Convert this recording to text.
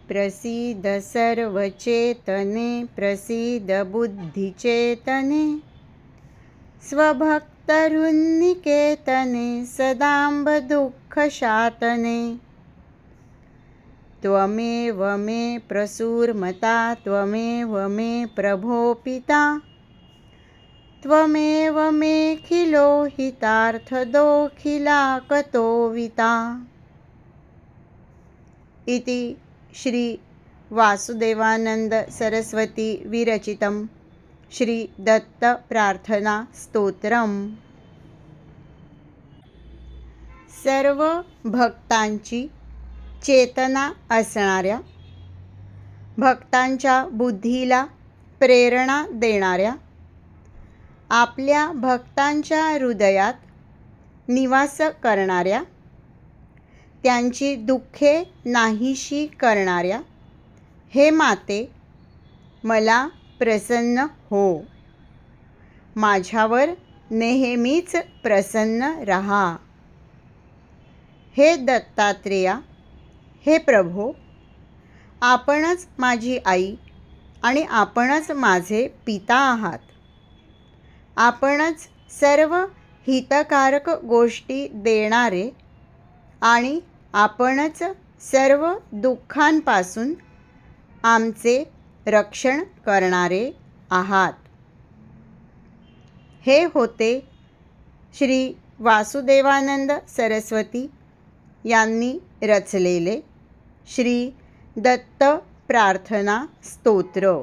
प्रसीद सर्वचेतने प्रसीद बुद्धिचेतने स्वभक्तरुन्निकेतने सदाम्ब दुःखशातने त्वमेव मे प्रसूर्मता त्वमेव मे प्रभो पिता त्वमेव मेऽखिलो हितार्थदोऽखिलाकतोविता। इति श्री वासुदेवानंद सरस्वती विरचितं श्री दत्त प्रार्थना स्तोत्रम। सर्व भक्तांची चेतना असणाऱ्या, भक्तांच्या बुद्धीला प्रेरणा देणाऱ्या, आपल्या भक्तांच्या हृदयात निवास करणाऱ्या, त्यांची दुःखे नाहीशी करणाऱ्या, हे माते मला प्रसन्न हो, माझ्यावर नेहमीच प्रसन्न रहा। हे दत्तात्रेया, हे प्रभो, आपणच माझी आई आणि आपणच माझे पिता आहात। आपणच सर्व हितकारक गोष्टी देणारे आणि आपणच सर्व दुःखांपासून आमचे रक्षण करणारे आहात। हे होते श्री वासुदेवानंद सरस्वती यांनी रचलेले श्री दत्त प्रार्थना स्तोत्र।